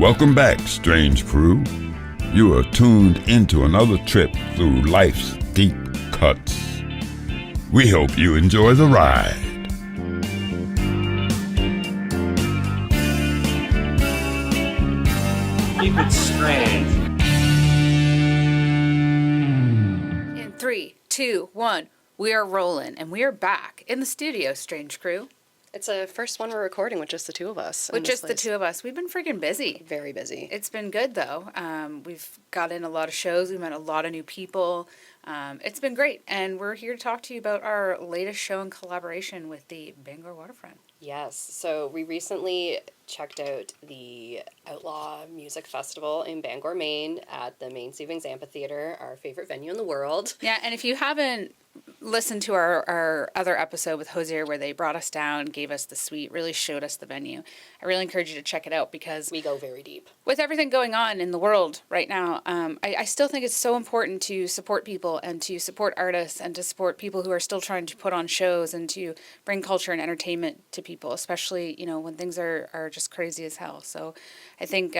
Welcome back, strange crew. You are tuned into another trip through life's deep cuts. We hope you enjoy the ride. Keep it strange. In 3, 2, 1, we are rolling, and we are back in the studio, strange crew. It's a first one we're recording with just the two of us. With just the two of us. We've been freaking busy. Very busy. It's been good, though. We've got in a lot of shows. We've met a lot of new people. It's been great. And we're here to talk to you about our latest show in collaboration with the Bangor Waterfront. Yes. So we recently checked out the Outlaw Music Festival in Bangor, Maine at the Maine Savings Amphitheatre, our favorite venue in the world. Yeah, and if you haven't listened to our other episode with Hosier where they brought us down, gave us the suite, really showed us the venue, I really encourage you to check it out because we go very deep. With everything going on in the world right now, I still think it's so important to support people and to support artists and to support people who are still trying to put on shows and to bring culture and entertainment to people, especially, when things are just crazy as hell. So I think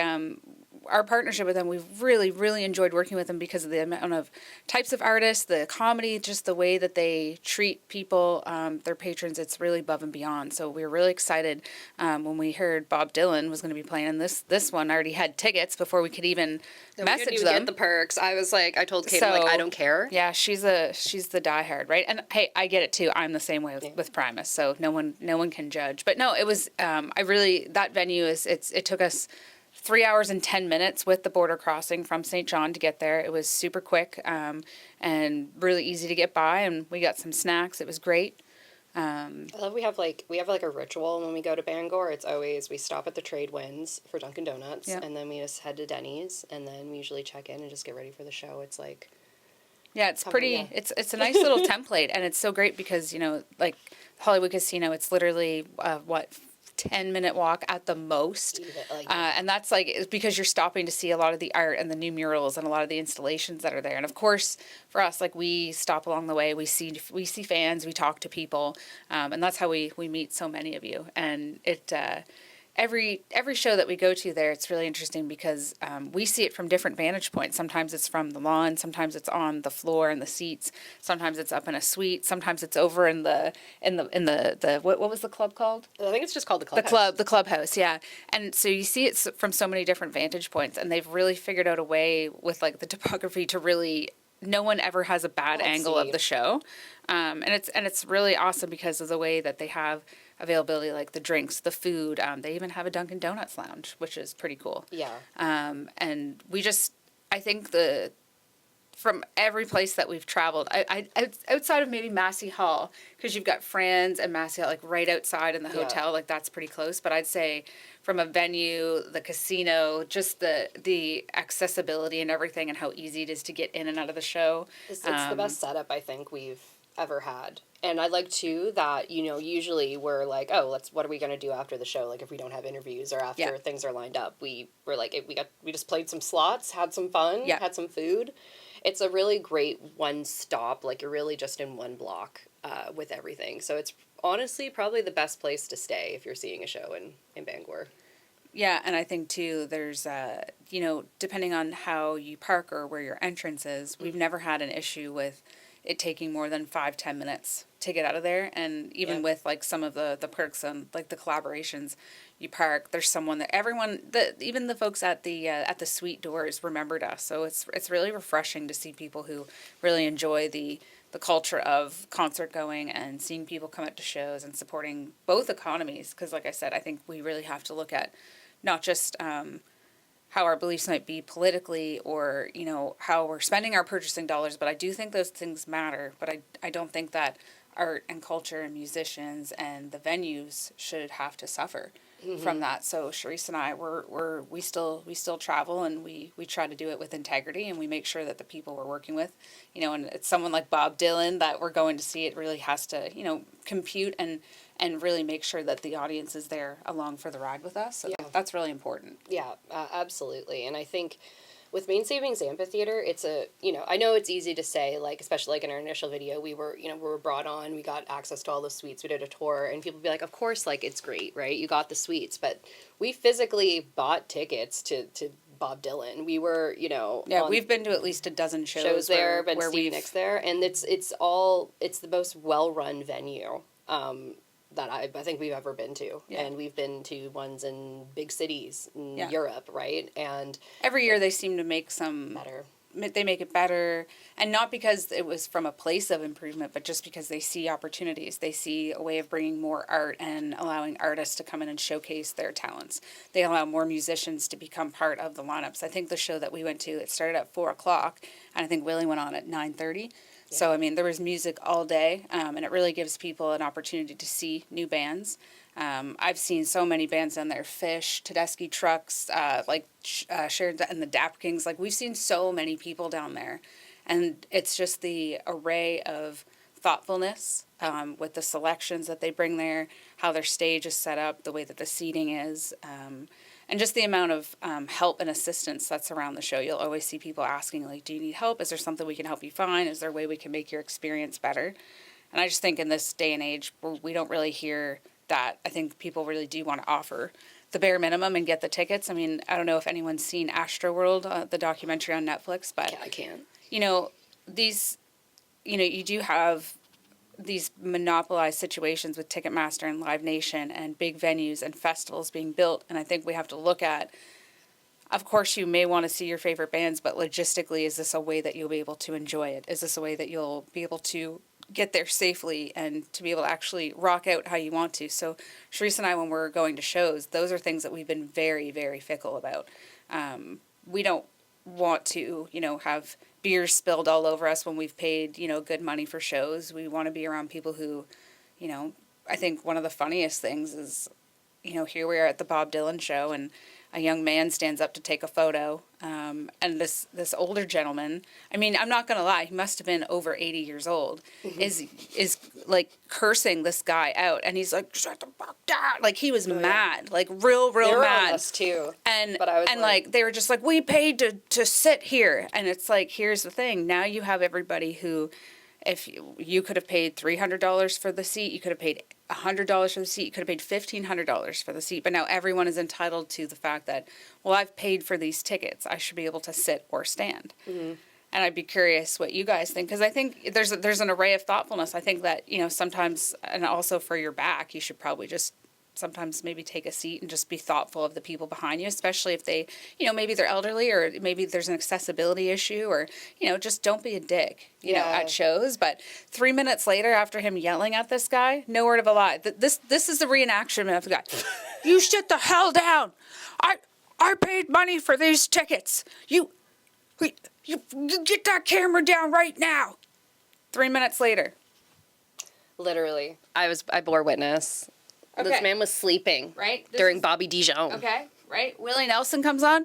our partnership with them, we've really, really enjoyed working with them because of the amount of types of artists, the comedy, just the way that they treat people, their patrons. It's really above and beyond. So we were really excited when we heard Bob Dylan was going to be playing. And this one already had tickets before we could even message we them. Get the perks. I was like, I told Kate, I don't care. Yeah, she's the diehard, right? And hey, I get it too. I'm the same way with Primus, so no one can judge. But no, it was that venue it took us 3 hours and 10 minutes with the border crossing from St. John to get there. It was super quick and really easy to get by, and we got some snacks. It was great. I love we have a ritual when we go to Bangor. It's always we stop at the Trade Winds for Dunkin' Donuts, and then we just head to Denny's, and then we usually check in and just get ready for the show. It's like, yeah, it's pretty. Yeah. It's a nice little template, and it's so great because like Hollywood Casino, it's literally 10-minute walk at the most. And that's it's because you're stopping to see a lot of the art and the new murals and a lot of the installations that are there. And of course, for us, we stop along the way, we see fans, we talk to people, and that's how we meet so many of you. And it every show that we go to there, it's really interesting because we see it from different vantage points. Sometimes it's from the lawn, sometimes it's on the floor and the seats, sometimes it's up in a suite, sometimes it's over in the what was the club called? I think it's just called the clubhouse. The clubhouse, yeah. And so you see it from so many different vantage points, and they've really figured out a way with the topography to really no one ever has a bad angle of the show, and it's really awesome because of the way that they have availability, like the drinks, the food. They even have a Dunkin' Donuts lounge, which is pretty cool. Yeah. And I think from every place that we've traveled, I outside of maybe Massey Hall, because you've got Franz and Massey Hall right outside in the hotel, that's pretty close. But I'd say from a venue, the casino, just the accessibility and everything, and how easy it is to get in and out of the show. It's the best setup I think we've ever had. And I like too that usually we're like, oh, what are we gonna do after the show? Like if we don't have interviews or after things are lined up, we just played some slots, had some fun, had some food. It's a really great one stop. You're really just in one block with everything. So it's honestly probably the best place to stay if you're seeing a show in Bangor. Yeah, and I think too, there's depending on how you park or where your entrance is, we've never had an issue with it taking more than 5-10 minutes to get out of there. And even with some of the perks and the collaborations, you park, there's someone that even the folks at the suite doors remembered us. So it's really refreshing to see people who really enjoy the culture of concert going and seeing people come out to shows and supporting both economies. Because like I said, I think we really have to look at not just how our beliefs might be politically or, how we're spending our purchasing dollars. But I do think those things matter. But I don't think that art and culture and musicians and the venues should have to suffer from that. So Charisse and I, we still travel, and we try to do it with integrity, and we make sure that the people we're working with, and it's someone like Bob Dylan that we're going to see, it really has to, compute and really make sure that the audience is there along for the ride with us. So that's really important. Yeah, absolutely. And I think with Maine Savings Amphitheatre, it's a, I know it's easy to say, like, especially like in our initial video, we were brought on, we got access to all the suites, we did a tour, and people be like, of course, like, it's great, right? You got the suites, but we physically bought tickets to Bob Dylan. We were, Yeah, we've been to at least a dozen shows there, been where Steve Nicks there, and it's the most well-run venue that I think we've ever been to. Yeah. And we've been to ones in big cities in Europe, right? And every year they seem to make some better. They make it better, and not because it was from a place of improvement, but just because they see opportunities. They see a way of bringing more art and allowing artists to come in and showcase their talents. They allow more musicians to become part of the lineups. I think the show that we went to, it started at 4:00, and I think Willie went on at 9:30. Yeah. So, I mean, there was music all day, and it really gives people an opportunity to see new bands. I've seen so many bands down there, Fish, Tedeschi Trucks, Shared and the Dap Kings. Like, we've seen so many people down there. And it's just the array of thoughtfulness with the selections that they bring there, how their stage is set up, the way that the seating is, and just the amount of help and assistance that's around the show. You'll always see people asking, like, do you need help? Is there something we can help you find? Is there a way we can make your experience better? And I just think in this day and age, we don't really hear that. I think people really do want to offer the bare minimum and get the tickets. I mean, I don't know if anyone's seen Astroworld, the documentary on Netflix, but yeah, I can't. You do have these monopolized situations with Ticketmaster and Live Nation and big venues and festivals being built, and I think we have to look at, of course, you may want to see your favorite bands, but logistically, is this a way that you'll be able to enjoy it? Is this a way that you'll be able to get there safely and to be able to actually rock out how you want to? So Sharice and I, when we're going to shows, those are things that we've been very, very fickle about. We don't want to, have beer spilled all over us when we've paid, good money for shows. We want to be around people who, I think one of the funniest things is, here we are at the Bob Dylan show, and a young man stands up to take a photo, and this older gentleman, I mean, I'm not going to lie, he must have been over 80 years old, is like cursing this guy out, and he's like, shut the fuck down, like he was mad, like real they were mad. On us too. But I was like, they were just like, we paid to sit here, and it's like, here's the thing, now you have everybody who, if you could have paid $300 for the seat, you could have paid $100 for the seat, you could have paid $1,500 for the seat, but now everyone is entitled to the fact that, well, I've paid for these tickets, I should be able to sit or stand. Mm-hmm. And I'd be curious what you guys think, because I think there's an array of thoughtfulness. I think that, sometimes, and also for your back, you should probably just sometimes maybe take a seat and just be thoughtful of the people behind you, especially if they, maybe they're elderly, or maybe there's an accessibility issue, or, just don't be a dick, at shows. But 3 minutes later, after him yelling at this guy, no word of a lie, this is the reenaction of the guy. You sit the hell down. I paid money for these tickets. You get that camera down right now. 3 minutes later. Literally. I bore witness. Okay. This man was sleeping during Bobby Dijon. Okay, right? Willie Nelson comes on.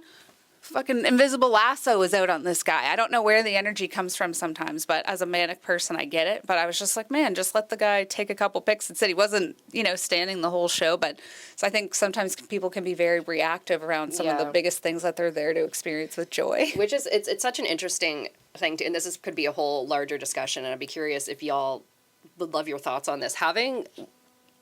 Fucking invisible lasso is out on this guy. I don't know where the energy comes from sometimes, but as a manic person, I get it. But I was just like, man, just let the guy take a couple pics and sit. He wasn't, standing the whole show. But so I think sometimes people can be very reactive around some of the biggest things that they're there to experience with joy. Which is, it's such an interesting thing, and this could be a whole larger discussion, and I'd be curious if y'all would love your thoughts on this.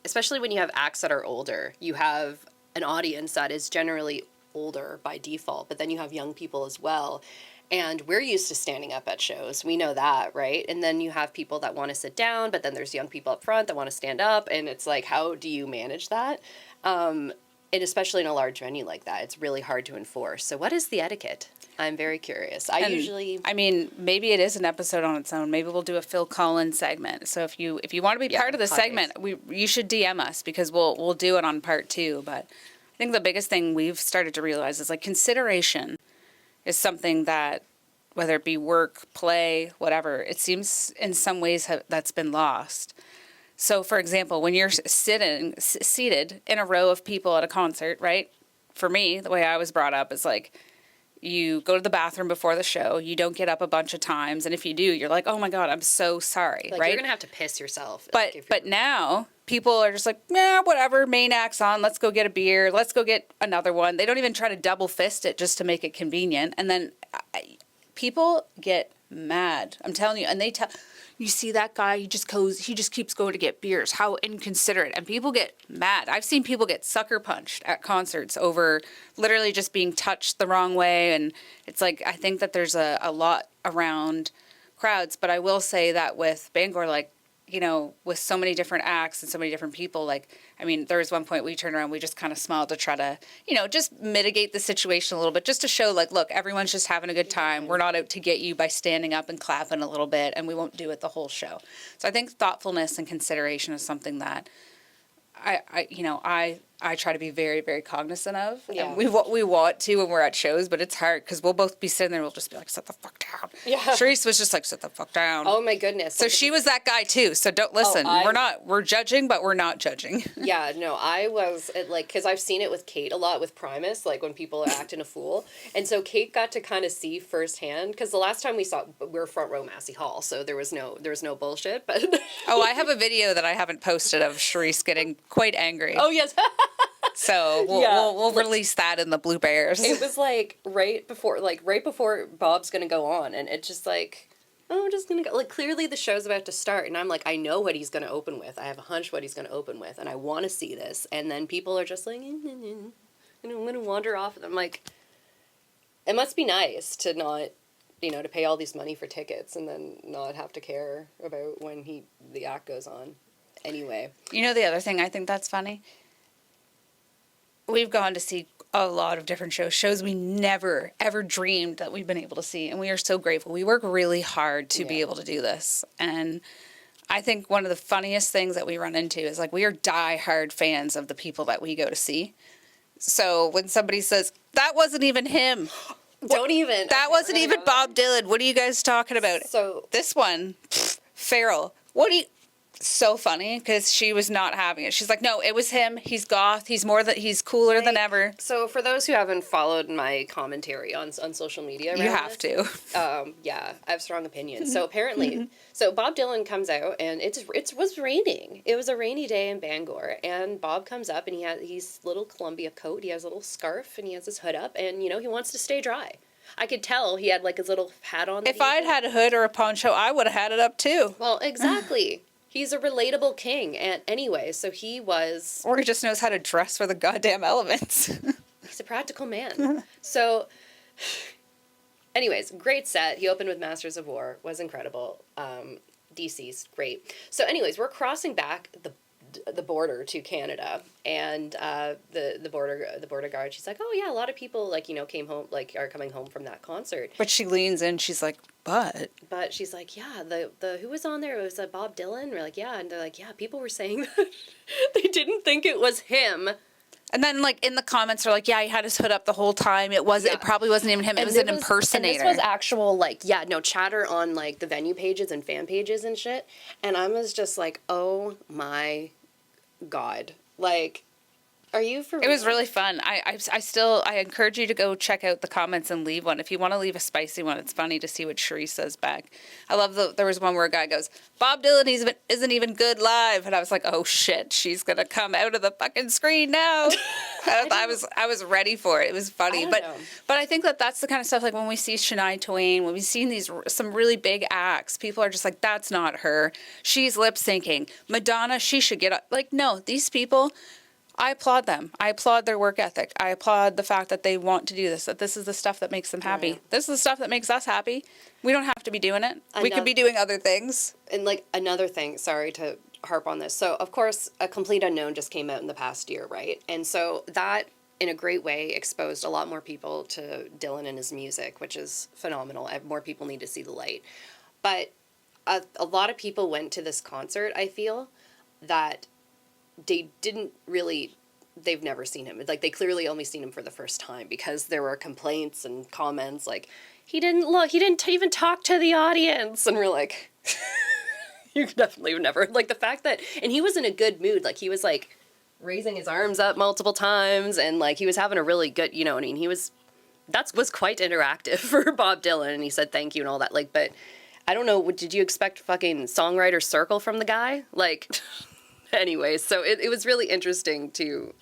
Especially when you have acts that are older, you have an audience that is generally older by default, but then you have young people as well. And we're used to standing up at shows. We know that, right? And then you have people that want to sit down, but then there's young people up front that want to stand up. And it's like, how do you manage that? And especially in a large venue like that, it's really hard to enforce. So what is the etiquette? I'm very curious. I mean, maybe it is an episode on its own. Maybe we'll do a Phil Collins segment. So if you want to be part of the segment, you should DM us, because we'll do it on part 2. But I think the biggest thing we've started to realize is, like, consideration is something that, whether it be work, play, whatever, it seems in some ways that's been lost. So, for example, when you're seated in a row of people at a concert, right? For me, the way I was brought up is like, You go to the bathroom before the show. You don't get up a bunch of times. And if you do, you're like, oh my God, I'm so sorry, Like, right? you're going to have to piss yourself. But now people are just like, yeah, whatever, main act's on. Let's go get a beer. Let's go get another one. They don't even try to double fist it just to make it convenient. And then people get mad. I'm telling you. And they tell... You see that guy, he just keeps going to get beers. How inconsiderate. And people get mad. I've seen people get sucker punched at concerts over literally just being touched the wrong way. And it's like, I think that there's a lot around crowds. But I will say that with Bangor, like, you know, with so many different acts and so many different people, like, I mean, there was one point we turned around, we just kind of smiled to try to, you know, just mitigate the situation a little bit, just to show, like, look, everyone's just having a good time. We're not out to get you by standing up and clapping a little bit, and we won't do it the whole show. So I think thoughtfulness and consideration is something that I try to be very, very cognizant of. Yeah. And we want to when we're at shows, but it's hard because we'll both be sitting there and we'll just be like, sit the fuck down. Yeah. Charisse was just like, sit the fuck down. Oh my goodness. So she was that guy too. So don't listen. We're judging, but we're not judging. Yeah, no, I was because I've seen it with Kate a lot with Primus, like when people are acting a fool. And so Kate got to kind of see firsthand, because the last time we were front row Massey Hall, so there was no bullshit, but. Oh, I have a video that I haven't posted of Charisse getting quite angry. Oh, yes. So we'll release that in the Blue Bears. It was like right before Bob's gonna go on, and it's just like, oh, I'm just gonna go. Like, clearly the show's about to start, and I'm like, I know what he's gonna open with. I have a hunch what he's gonna open with, and I want to see this. And then people are just like, and I'm gonna wander off, and I'm like, it must be nice to not, you know, to pay all these money for tickets and then not have to care about when the act goes on. Anyway, you know, the other thing I think that's funny. We've gone to see a lot of different shows we never, ever dreamed that we've been able to see. And we are so grateful. We work really hard to be able to do this. And I think one of the funniest things that we run into is, like, we are diehard fans of the people that we go to see. So when somebody says, that wasn't even him. That wasn't even Bob Dylan. What are you guys talking about? So this one, Farrell. So funny, because she was not having it. She's like, no, it was him. He's goth. He's cooler than ever. So for those who haven't followed my commentary on social media, you have to. Yeah, I have strong opinions. So apparently, so Bob Dylan comes out, and it was raining. It was a rainy day in Bangor, and Bob comes up, and he's little Columbia coat. He has a little scarf, and he has his hood up, and he wants to stay dry. I could tell he had like his little hat on. If I'd had a hood or a poncho, I would have had it up too. Well, exactly. He's a relatable king, and anyway, so he was... Or he just knows how to dress for the goddamn elements. He's a practical man. So, anyways, great set. He opened with Masters of War. Was incredible. DC's great. So, anyways, we're crossing back the border to Canada, and the border guard, she's like, oh yeah, a lot of people came home, are coming home from that concert. But she leans in, she's like, but she's like, yeah, the who was on there, it was Bob Dylan. We're like, yeah, and they're like, yeah, people were saying that they didn't think it was him. And then, like, in the comments are like, yeah, he had his hood up the whole time. It probably wasn't even him. It was an impersonator. And this was actual, chatter on, the venue pages and fan pages and shit. And I was just like, oh my God. Are you for real? It was really fun. I encourage you to go check out the comments and leave one. If you want to leave a spicy one, it's funny to see what Cherie says back. I love there was one where a guy goes, Bob Dylan isn't even good live. And I was like, oh shit, she's going to come out of the fucking screen now. I was ready for it. It was funny. But I think that's the kind of stuff, like when we see Shania Twain, when we've seen some really big acts, people are just like, that's not her. She's lip syncing. Madonna, she should get up. Like, no, these people, I applaud them. I applaud their work ethic. I applaud the fact that they want to do this, that this is the stuff that makes them happy. Yeah. This is the stuff that makes us happy. We don't have to be doing it. We could be doing other things. And another thing, sorry to harp on this. So, of course, A Complete Unknown just came out in the past year, right? And so that, in a great way, exposed a lot more people to Dylan and his music, which is phenomenal. More people need to see the light. But a lot of people went to this concert, I feel, that they've never seen him. They clearly only seen him for the first time, because there were complaints and comments like, he didn't even talk to the audience. And we're like, you definitely would never. The fact that, and he was in a good mood. He was raising his arms up multiple times, and he was having a really good, he was that was quite interactive for Bob Dylan, and he said thank you and all that. Like, but I don't know, did you expect fucking songwriter circle from the guy? Like, anyways, so it was really interesting to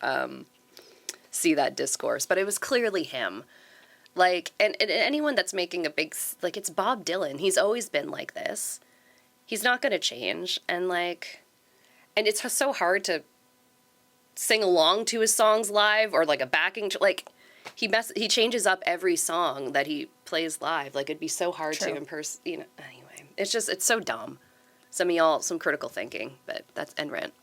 see that discourse, but it was clearly him. Like, and anyone that's making a big, like, it's Bob Dylan. He's always been like this. He's not going to change. And, like, and it's so hard to sing along to his songs live or, like, a backing, like, he changes up every song that he plays live. Like, it'd be so hard to anyway. It's so dumb. Some critical thinking, but that's end rant.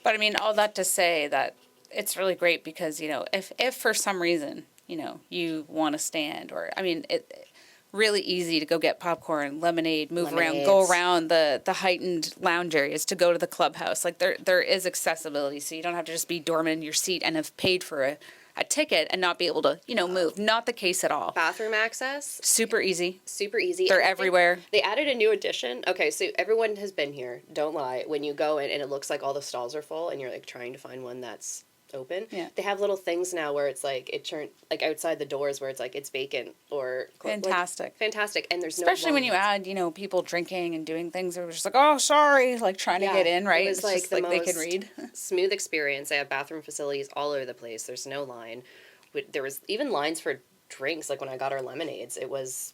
But I mean, all that to say that it's really great because, you know, if for some reason, you know, you want to stand or, I mean, it really easy to go get popcorn, lemonade, move around, go around the heightened lounge areas to go to the clubhouse. Like there is accessibility. So you don't have to just be dormant in your seat and have paid for a ticket and not be able to, you know, move. Not the case at all. Bathroom access. Super easy. Super easy. They're everywhere. They added a new addition. Okay, so everyone has been here. Don't lie. When you go in and it looks like all the stalls are full and you're like trying to find one that's open. Yeah. They have little things now where it's like it turned like outside the doors where it's like it's vacant or fantastic. Like, fantastic. And there's especially when you add, you know, people drinking and doing things that were just like, oh, sorry, like trying to get in, right? It was like the like most they can read. smooth experience. They have bathroom facilities all over the place. There's no line. There was even lines for drinks. Like when I got our lemonades, it was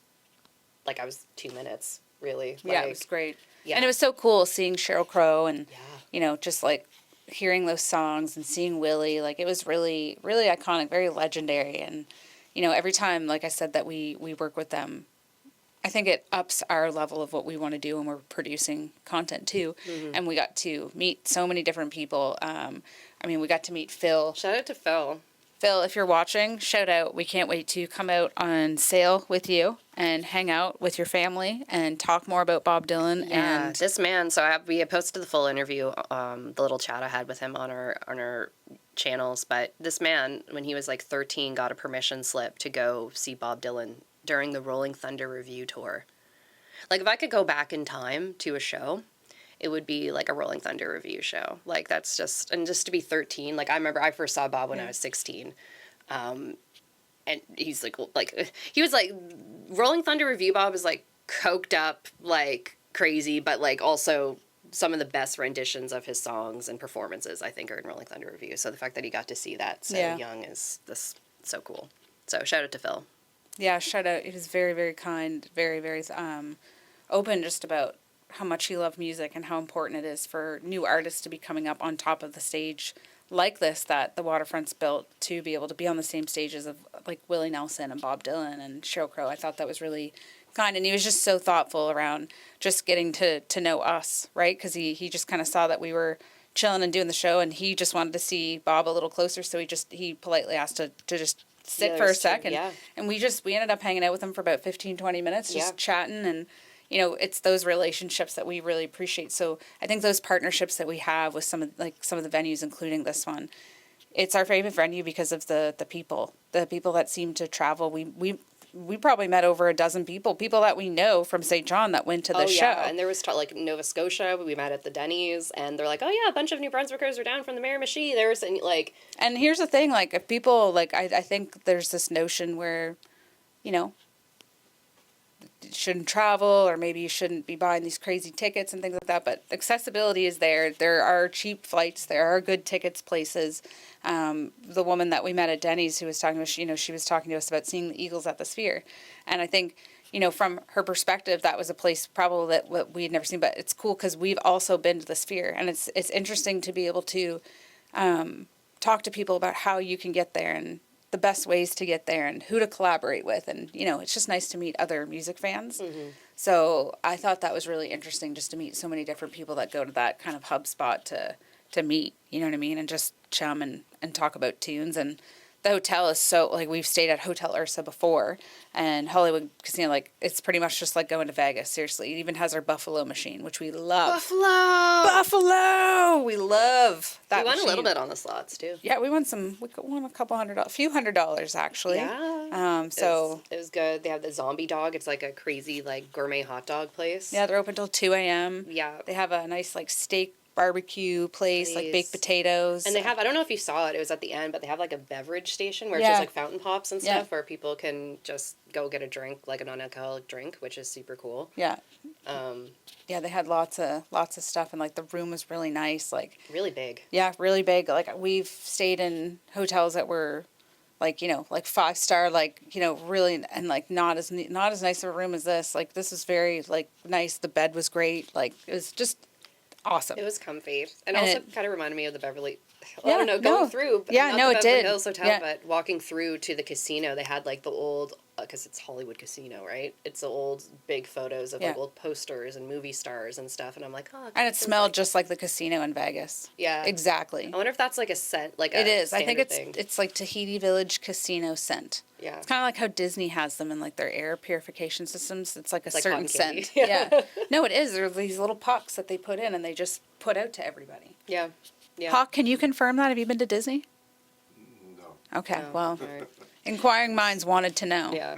like I was 2 minutes, really. Yeah, it was great. Yeah. And it was so cool seeing Sheryl Crow and, you know, just like hearing those songs and seeing Willie. Like it was really, really iconic, very legendary. And, you know, every time, like I said, that we work with them, I think it ups our level of what we want to do when we're producing content too. Mm-hmm. And we got to meet so many different people. I mean, we got to meet Phil. Shout out to Phil. Phil, if you're watching, shout out. We can't wait to come out on sale with you and hang out with your family and talk more about Bob Dylan. Yeah, and this man, so we had posted the full interview, the little chat I had with him on our channels, but this man, when he was like 13, got a permission slip to go see Bob Dylan during the Rolling Thunder Revue tour. Like, if I could go back in time to a show, it would be like a Rolling Thunder Revue show. Like, that's just, and just to be 13, like, I remember I first saw Bob when I was 16. And he's like, he was like, Rolling Thunder Revue Bob is like coked up, like crazy, but like also some of the best renditions of his songs and performances, I think, are in Rolling Thunder Revue. So the fact that he got to see that so young is so cool. So shout out to Phil. Yeah, shout out. He was very, very kind, very, very open just about how much he loved music and how important it is for new artists to be coming up on top of the stage like this that the Waterfront's built to be able to be on the same stages of like Willie Nelson and Bob Dylan and Sheryl Crow. I thought that was really kind, and he was just so thoughtful around just getting to know us, right? Because he just kind of saw that we were chilling and doing the show, and he just wanted to see Bob a little closer, so he politely asked to just sit for a second. And we ended up hanging out with him for about 15-20 minutes, just chatting, and you know, it's those relationships that we really appreciate. So I think those partnerships that we have with some of the venues, including this one, it's our favorite venue because of the people that seem to travel. We probably met over a dozen people that we know from St. John that went to the show. And there was like Nova Scotia. We met at the Denny's, and they're like, oh yeah, a bunch of New Brunswickers are down from the Miramichi. They were saying like. And here's the thing, like if people like, I think there's this notion where, you know, shouldn't travel or maybe you shouldn't be buying these crazy tickets and things like that, but accessibility is there. There are cheap flights, there are good tickets places. The woman that we met at Denny's who was talking to us, you know, she was talking to us about seeing the Eagles at the Sphere, and I think, you know, from her perspective, that was a place probably that we had never seen, but it's cool because we've also been to the Sphere, and it's interesting to be able to talk to people about how you can get there and the best ways to get there and who to collaborate with. And, you know, it's just nice to meet other music fans. Mm-hmm. So I thought that was really interesting just to meet so many different people that go to that kind of hub spot to meet, you know what I mean? And just chum and talk about tunes. And the hotel is so, like, we've stayed at Hotel Ursa before, and Hollywood Casino, like, it's pretty much just like going to Vegas, seriously. It even has our Buffalo machine, which we love. Buffalo! We love that We won machine. a little bit on the slots, too. Yeah, we won a couple $100, a few $100, actually. Yeah. So it was good. They have the Zombie Dog. It's like a crazy, like, gourmet hot dog place. Yeah, they're open till 2 a.m. Yeah. They have a nice, like, steak barbecue place, like baked potatoes. And they have, I don't know if you saw it, it was at the end, but they have like a beverage station where it's Yeah. just like fountain pops and stuff Yeah. where people can just go get a drink, like a non-alcoholic drink, which is super cool. Yeah. Um, Yeah, they had lots of stuff, and like the room was really nice. Like, really big. yeah, really big. Like, we've stayed in hotels that were like, you know, like 5-star, like, you know, really, and like not as nice of a room as this. Like, this is very like nice. The bed was great. Like, it was just awesome. It was comfy. And And also it- kind of reminded me of the Beverly, I Yeah, don't know, going no. through. Yeah, not no, the it Beverly did. Hills Hotel, Yeah. but walking through to the casino, they had like the old, because it's Hollywood Casino, right? It's the old big photos of Yeah. like old posters and movie stars and stuff. And I'm like, oh. And it feels smelled like- just like the casino in Vegas. Yeah. Exactly. I wonder if that's like a scent, like a It is. I think standard thing. it's like Tahiti Village casino scent. Yeah. It's kind of like how Disney has them in like their air purification systems. It's like a like certain cotton candy. scent. Yeah. No, it is. There are these little pucks that they put in and they just put out to everybody. Yeah. Yeah. Hawk, can you confirm that? Have you been to Disney? No. Okay. No. Well, All right. inquiring minds wanted to know. Yeah.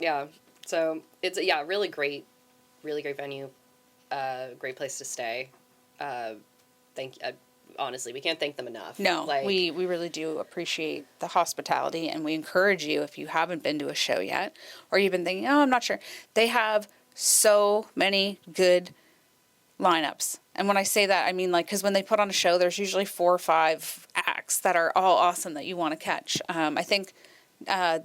Yeah. So it's, yeah, really great venue. Great place to stay. Honestly, we can't thank them enough. No, Like, we really do appreciate the hospitality, and we encourage you, if you haven't been to a show yet, or you've been thinking, oh, I'm not sure, they have so many good lineups. And when I say that, I mean, like, because when they put on a show, there's usually 4 or 5 acts that are all awesome that you want to catch. I think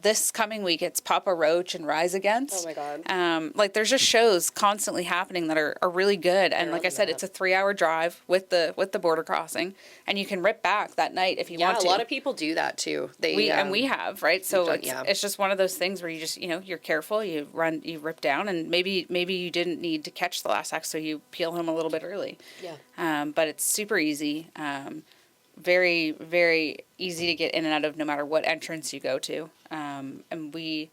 this coming week it's Papa Roach and Rise Against. Oh my God. Like, there's just shows constantly happening that are really good. And They're like on I said, the it's a 3-hour drive with the border crossing, and you can rip back that night if you Yeah, want to. a lot of people do that too. They We have, right? So done- it's, yeah. it's just one of those things where you just, you know, you're careful, you rip down, and maybe you didn't need to catch the last act, so you peel him a little bit early. Yeah. But it's super easy. Very, very easy to get in and out of no matter what entrance you go to. And we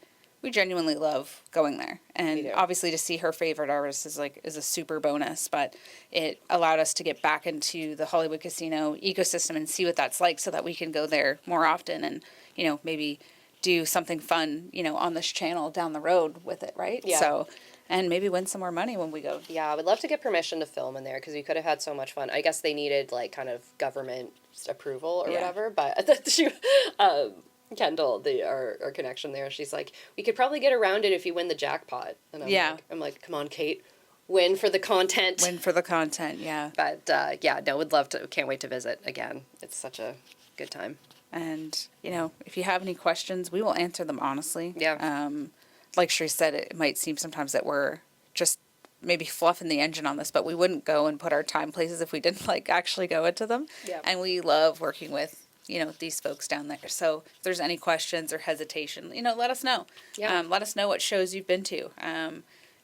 genuinely love going there. We And do. obviously to see her favorite artist is a super bonus, but it allowed us to get back into the Hollywood Casino ecosystem and see what that's like so that we can go there more often and, you know, maybe do something fun, you know, on this channel down the road with it, right? Yeah. So, and maybe win some more money when we go. Yeah, I would love to get permission to film in there because we could have had so much fun. I guess they needed like kind of government approval or Yeah. whatever, but Kendall, our connection there, she's like, we could probably get around it if you win the jackpot. And I'm like, come on, Kate, win for the content. Win for the content, yeah. But yeah, no, would love to. Can't wait to visit again. It's such a good time. And, you know, if you have any questions, we will answer them honestly. Yeah. Like Sheree said, it might seem sometimes that we're just maybe fluffing the engine on this, but we wouldn't go and put our time places if we didn't like actually go into them. Yeah. And we love working with, you know, these folks down there. So if there's any questions or hesitation, you know, let us know. Yeah. Let us know what shows you've been to,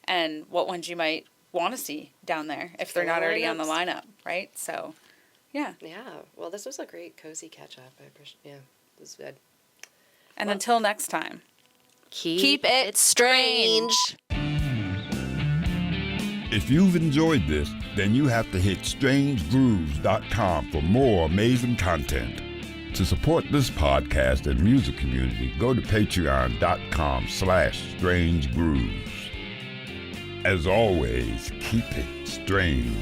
and what ones you might want to see down there if they're not already on the lineup, right? So, yeah. Yeah. Well, this was a great cozy catch up. I appreciate. Yeah, this was good. And until next time. Keep it strange. If you've enjoyed this, then you have to hit strangegrooves.com for more amazing content. To support this podcast and music community, go to patreon.com/strangegrooves. As always, keep it strange.